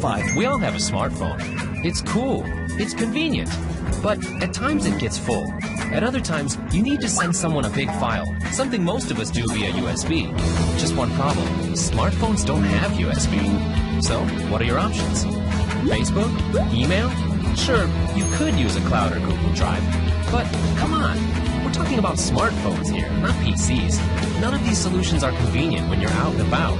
5. We all have a smartphone. It's cool. It's convenient. But at times it gets full. At other times, you need to send someone a big file, something most of us do via USB. Just one problem. Smartphones don't have USB. So, what are your options? Facebook? Email? Sure, you could use a cloud or Google Drive. But come on, we're talking about smartphones here, not PCs. None of these solutions are convenient when you're out and about.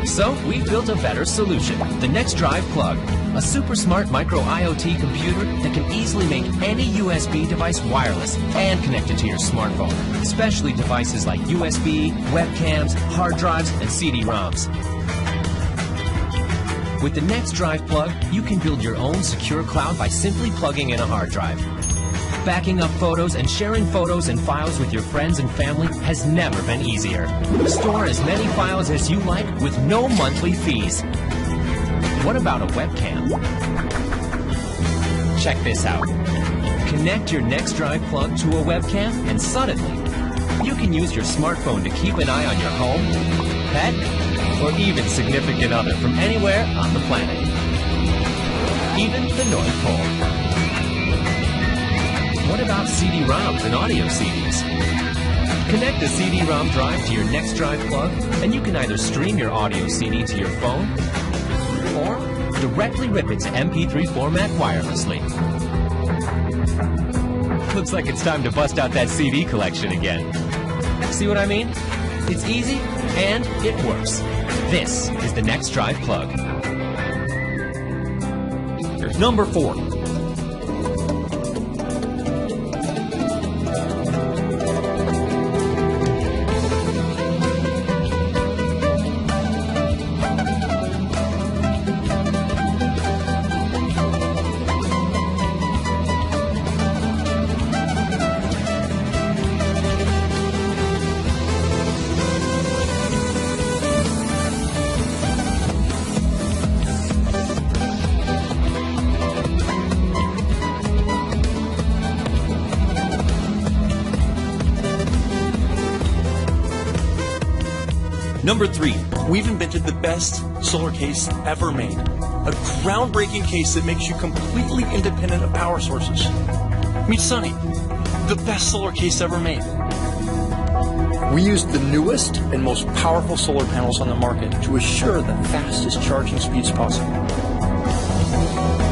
So we've built a better solution, the Next Drive Plug, a super smart micro IoT computer that can easily make any USB device wireless and connect it to your smartphone, especially devices like USB, webcams, hard drives, and CD-ROMs. With the Next Drive Plug, you can build your own secure cloud by simply plugging in a hard drive. Backing up photos and sharing photos and files with your friends and family has never been easier. Store as many files as you like with no monthly fees. What about a webcam? Check this out. Connect your Next Drive Plug to a webcam and suddenly you can use your smartphone to keep an eye on your home, pet, or even significant other from anywhere on the planet. Even the North Pole. What about CD-ROMs and audio CDs? Connect a CD-ROM drive to your Next Drive Plug, and you can either stream your audio CD to your phone, or directly rip it to MP3 format wirelessly. Looks like it's time to bust out that CD collection again. See what I mean? It's easy, and it works. This is the Next Drive Plug. Number 4. Number 3, we've invented the best solar case ever made. A groundbreaking case that makes you completely independent of power sources. Meet Sunny, the best solar case ever made. We used the newest and most powerful solar panels on the market to assure the fastest charging speeds possible.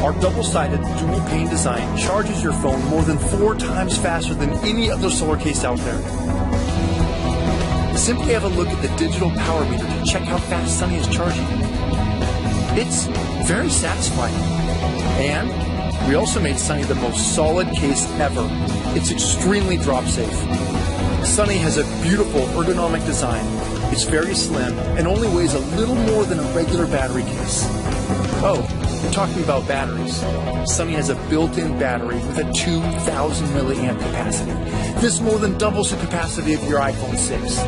Our double-sided, dual-pane design charges your phone more than 4 times faster than any other solar case out there. Simply have a look at the digital power meter to check how fast Sunny is charging. It's very satisfying. And we also made Sunny the most solid case ever. It's extremely drop safe. Sunny has a beautiful ergonomic design. It's very slim and only weighs a little more than a regular battery case. Oh, and talking about batteries, Sunny has a built-in battery with a 2,000 milliamp capacity. This more than doubles the capacity of your iPhone 6.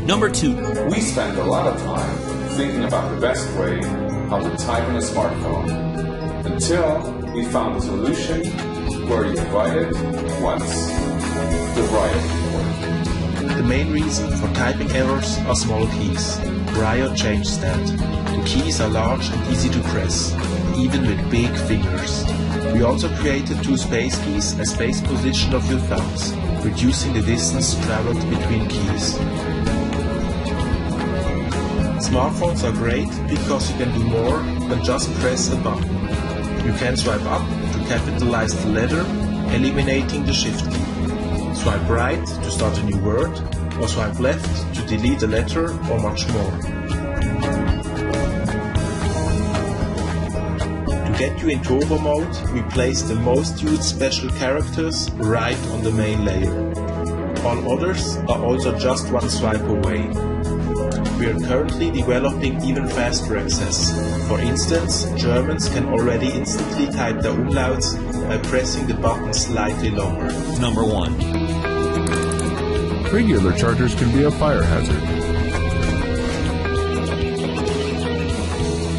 Number 2. We spend a lot of time thinking about the best way how to type in a smartphone until we found a solution where you write it once, the right keyboard. The main reason for typing errors are small keys. Riot changed that. The keys are large and easy to press, even with big fingers. We also created 2 space keys as space position of your thumbs, reducing the distance traveled between keys. Smartphones are great because you can do more than just press a button. You can swipe up to capitalize the letter, eliminating the shift key. Swipe right to start a new word, or swipe left to delete a letter, or much more. To get you in turbo mode, we place the most used special characters right on the main layer. All others are also just one swipe away. We are currently developing even faster access. For instance, Germans can already instantly type their umlauts by pressing the button slightly longer. Number 1. Regular chargers can be a fire hazard.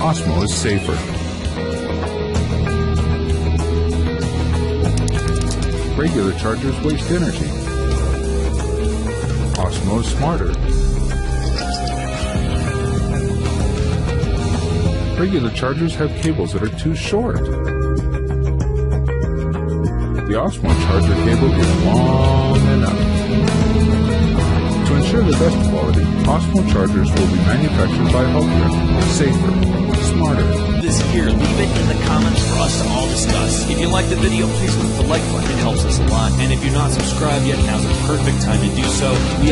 Osmo is safer. Regular chargers waste energy. Osmo is smarter. Regular chargers have cables that are too short. The Osmo charger cable is long enough. To ensure the best quality, Osmo chargers will be manufactured by healthier, safer, smarter. This here, leave it in the comments for us to all discuss. If you like the video, please click the like button. It helps us a lot. And if you're not subscribed yet, now's the perfect time to do so. We